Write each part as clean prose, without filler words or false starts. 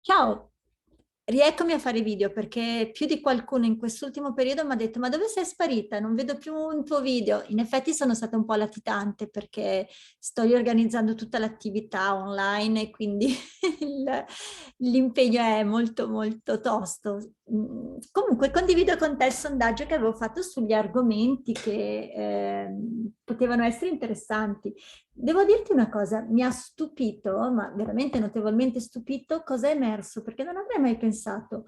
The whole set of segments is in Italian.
Ciao, rieccomi a fare video perché più di qualcuno in quest'ultimo periodo mi ha detto: ma dove sei sparita? Non vedo più un tuo video. In effetti sono stata un po' latitante perché sto riorganizzando tutta l'attività online e quindi il- l'impegno è molto molto tosto. Comunque condivido con te il sondaggio che avevo fatto sugli argomenti che potevano essere interessanti. Devo dirti una cosa, mi ha stupito, ma veramente notevolmente stupito, cosa è emerso, perché non avrei mai pensato.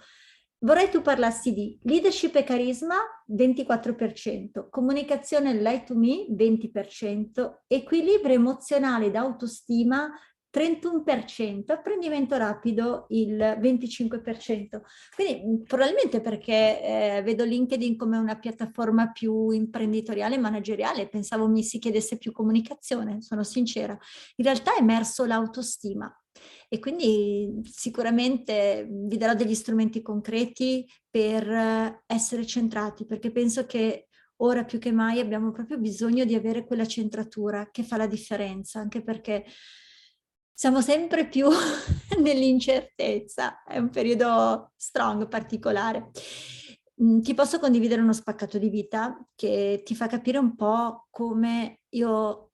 Vorrei tu parlassi di leadership e carisma, 24%, comunicazione light to me, 20%, equilibrio emozionale ed autostima, 31%, apprendimento rapido, il 25%. Quindi probabilmente perché vedo LinkedIn come una piattaforma più imprenditoriale e manageriale, pensavo mi si chiedesse più comunicazione, sono sincera. In realtà è emerso l'autostima e quindi sicuramente vi darò degli strumenti concreti per essere centrati, perché penso che ora più che mai abbiamo proprio bisogno di avere quella centratura che fa la differenza, anche perché siamo sempre più nell'incertezza, è un periodo strong, particolare. Ti posso condividere uno spaccato di vita che ti fa capire un po' come io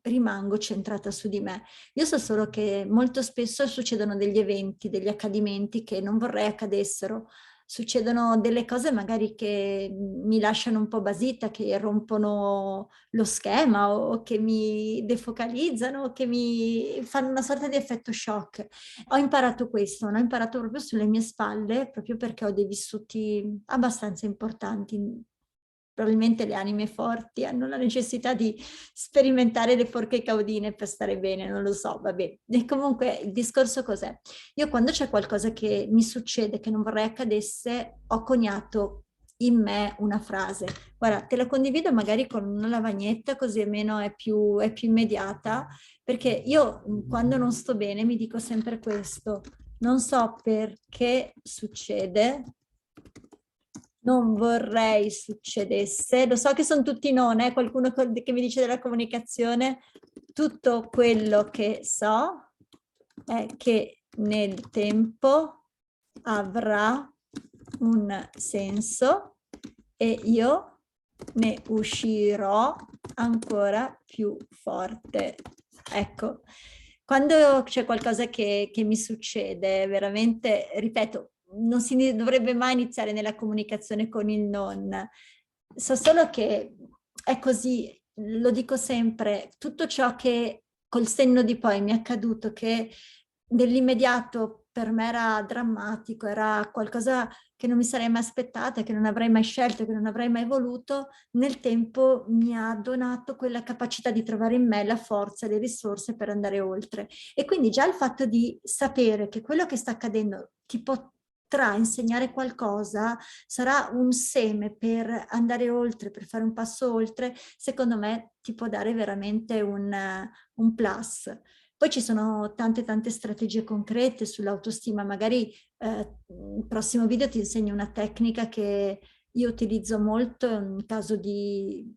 rimango centrata su di me. Io so solo che molto spesso succedono degli eventi, degli accadimenti che non vorrei accadessero. Succedono delle cose magari che mi lasciano un po' basita, che rompono lo schema o che mi defocalizzano o che mi fanno una sorta di effetto shock. Ho imparato questo, l'ho imparato proprio sulle mie spalle, proprio perché ho dei vissuti abbastanza importanti. Probabilmente le anime forti hanno la necessità di sperimentare le forche caudine per stare bene, non lo so, vabbè. E comunque il discorso cos'è? Io quando c'è qualcosa che mi succede, che non vorrei accadesse, ho coniato in me una frase. Guarda, te la condivido magari con una lavagnetta così almeno è più immediata, perché io quando non sto bene mi dico sempre questo, non so perché succede, non vorrei succedesse, lo so che sono tutti non, qualcuno che mi dice della comunicazione, tutto quello che so è che nel tempo avrà un senso e io ne uscirò ancora più forte. Ecco, quando c'è qualcosa che mi succede, veramente, ripeto, non si dovrebbe mai iniziare nella comunicazione con il non. So solo che è così, lo dico sempre, tutto ciò che col senno di poi mi è accaduto, che nell'immediato per me era drammatico, era qualcosa che non mi sarei mai aspettata, che non avrei mai scelto, che non avrei mai voluto, nel tempo mi ha donato quella capacità di trovare in me la forza e le risorse per andare oltre. E quindi già il fatto di sapere che quello che sta accadendo ti potrà insegnare qualcosa, sarà un seme per andare oltre, per fare un passo oltre, secondo me ti può dare veramente un plus. Poi ci sono tante tante strategie concrete sull'autostima, magari il prossimo video ti insegno una tecnica che io utilizzo molto in caso di,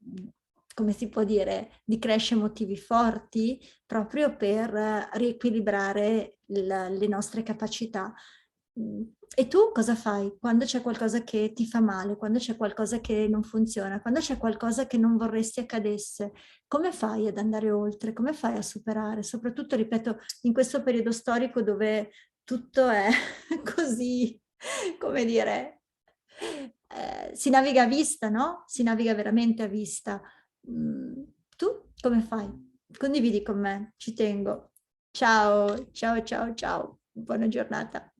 come si può dire, di crash emotivi forti, proprio per riequilibrare le nostre capacità. E tu cosa fai quando c'è qualcosa che ti fa male, quando c'è qualcosa che non funziona, quando c'è qualcosa che non vorresti accadesse? Come fai ad andare oltre? Come fai a superare? Soprattutto, ripeto, in questo periodo storico dove tutto è così, come dire, si naviga a vista, no? Si naviga veramente a vista. Tu come fai? Condividi con me, ci tengo. Ciao, ciao, ciao, ciao. Buona giornata.